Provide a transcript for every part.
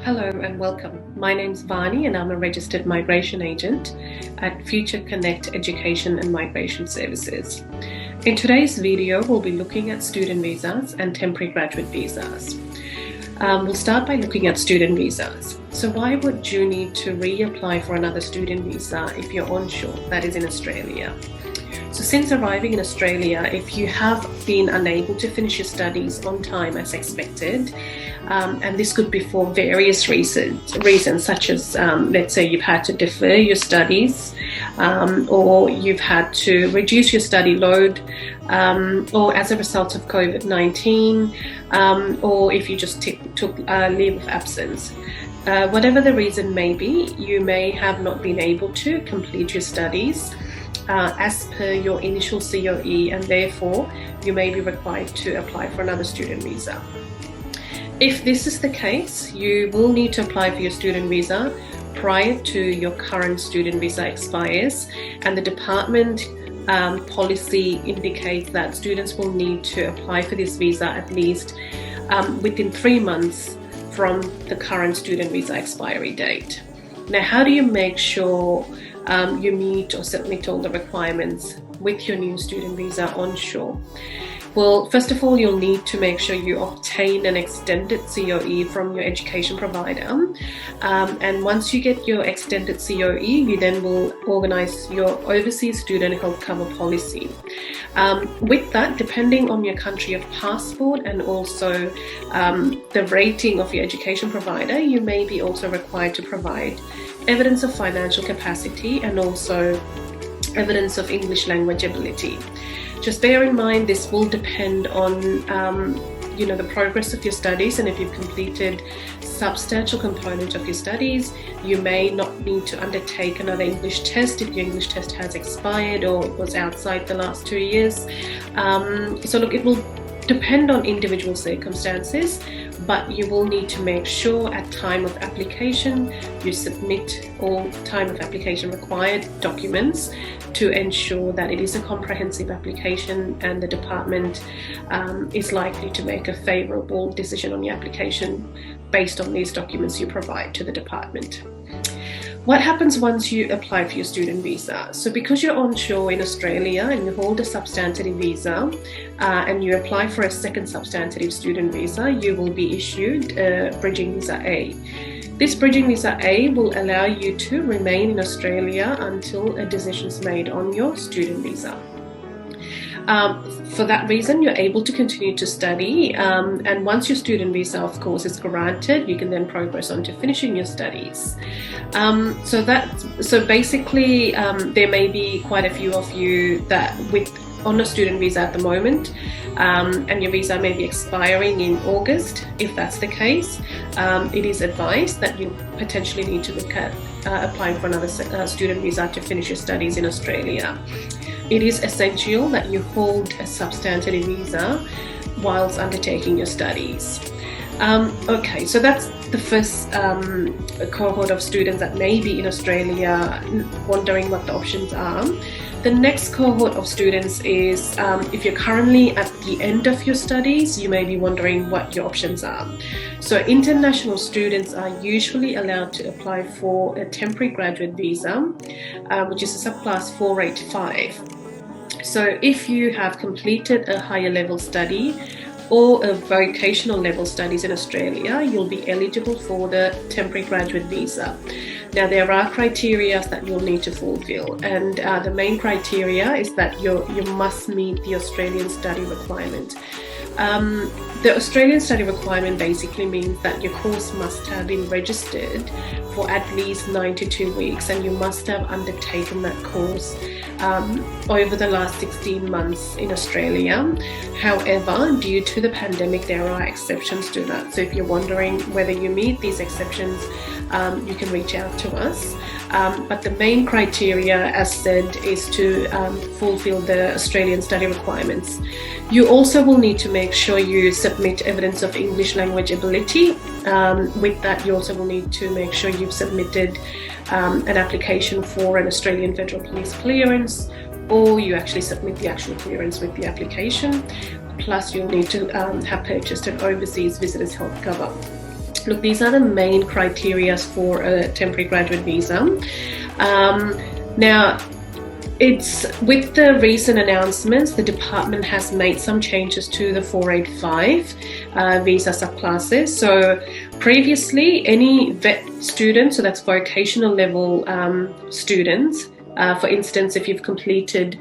Hello and welcome. My name's Varni and I'm a registered migration agent at Future Connect Education and Migration Services. In today's video, we'll be looking at student visas and temporary graduate visas. We'll start by looking at student visas. So why would you need to reapply for another student visa if you're onshore, that is in Australia? So since arriving in Australia, if you have been unable to finish your studies on time as expected, and this could be for various reasons such as, let's say you've had to defer your studies, or you've had to reduce your study load, or as a result of COVID-19, or if you just took a leave of absence. Whatever the reason may be, you may have not been able to complete your studies as per your initial COE, and therefore you may be required to apply for another student visa. If this is the case, you will need to apply for your student visa prior to your current student visa expires, and the department policy indicates that students will need to apply for this visa at least within 3 months from the current student visa expiry date. Now, how do you make sure you meet or submit all the requirements with your new student visa onshore? Well, first of all, you'll need to make sure you obtain an extended COE from your education provider. And once you get your extended COE, you then will organise your overseas student health cover policy. With that, depending on your country of passport and also the rating of your education provider, you may be also required to provide evidence of financial capacity and also evidence of English language ability. Just bear in mind this will depend on the progress of your studies, and if you've completed substantial component of your studies, you may not need to undertake another English test if your English test has expired or was outside the last 2 years. So look, it will depend on individual circumstances, but you will need to make sure at time of application you submit all time of application required documents to ensure that it is a comprehensive application and the department is likely to make a favourable decision on your application based on these documents you provide to the department. What happens once you apply for your student visa? So because you're onshore in Australia and you hold a substantive visa and you apply for a second substantive student visa, you will be issued a bridging visa A. This bridging visa A will allow you to remain in Australia until a decision is made on your student visa. For that reason, you're able to continue to study, and once your student visa, of course, is granted, you can then progress on to finishing your studies. So basically, there may be quite a few of you that on a student visa at the moment, and your visa may be expiring in August. If that's the case, it is advised that you potentially need to look at applying for another student visa to finish your studies in Australia. It is essential that you hold a substantive visa whilst undertaking your studies. Okay, so that's the first cohort of students that may be in Australia wondering what the options are. The next cohort of students is if you're currently at the end of your studies, you may be wondering what your options are. So international students are usually allowed to apply for a temporary graduate visa, which is a subclass 485. So if you have completed a higher level study or a vocational level studies in Australia, you'll be eligible for the temporary graduate visa. Now, there are criteria that you'll need to fulfill, and the main criteria is that you must meet the Australian study requirement. The Australian study requirement basically means that your course must have been registered for at least 92 weeks, and you must have undertaken that course over the last 16 months in Australia. However, due to the pandemic, there are exceptions to that. So if you're wondering whether you meet these exceptions, you can reach out to us. But the main criteria, as said, is to fulfill the Australian study requirements. You also will need to make sure you submit evidence of English language ability. With that, you also will need to make sure you've submitted an application for an Australian Federal Police clearance, or you actually submit the actual clearance with the application. Plus, you'll need to have purchased an overseas visitors health cover. Look, these are the main criteria for a temporary graduate visa. Now, it's with the recent announcements, the department has made some changes to the 485 visa subclasses. So previously, any vet students, so that's vocational level students, for instance, if you've completed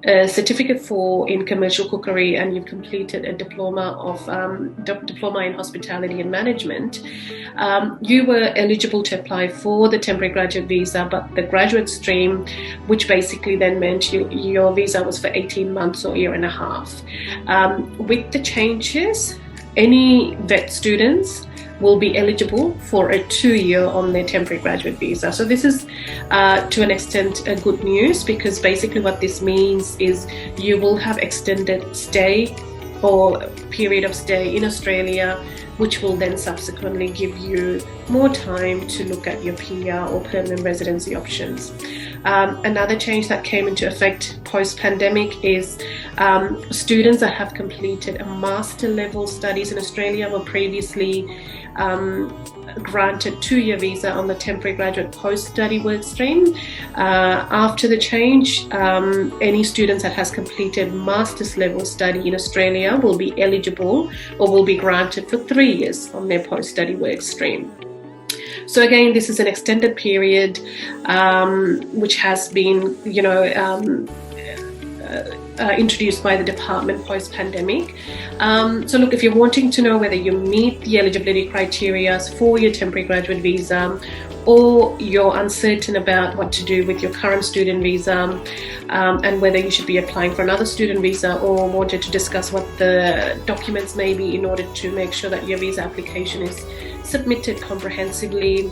a certificate in commercial cookery and you've completed a diploma in hospitality and management, you were eligible to apply for the temporary graduate visa, but the graduate stream, which basically then meant your visa was for 18 months or a year and a half. With the changes, any vet students will be eligible for a 2-year on their temporary graduate visa. So this is to an extent good news, because basically what this means is you will have extended stay or period of stay in Australia, which will then subsequently give you more time to look at your PR or permanent residency options. Another change that came into effect post-pandemic is students that have completed a master level studies in Australia were previously granted 2-year visa on the temporary graduate post-study work stream. After the change, any students that has completed master's level study in Australia will be eligible or will be granted for 3 years on their post-study work stream. So again, this is an extended period which has been, introduced by the department post-pandemic. So look, if you're wanting to know whether you meet the eligibility criteria for your temporary graduate visa, or you're uncertain about what to do with your current student visa, and whether you should be applying for another student visa, or wanted to discuss what the documents may be in order to make sure that your visa application is submitted comprehensively,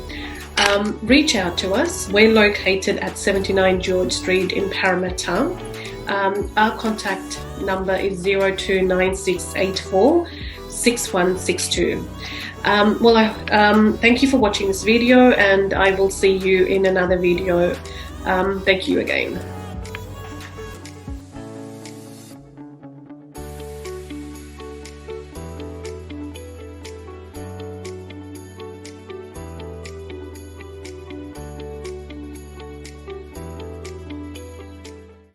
reach out to us. We're located at 79 George Street in Parramatta. Our contact number is 029684 6162. Thank you for watching this video, and I will see you in another video. Thank you again.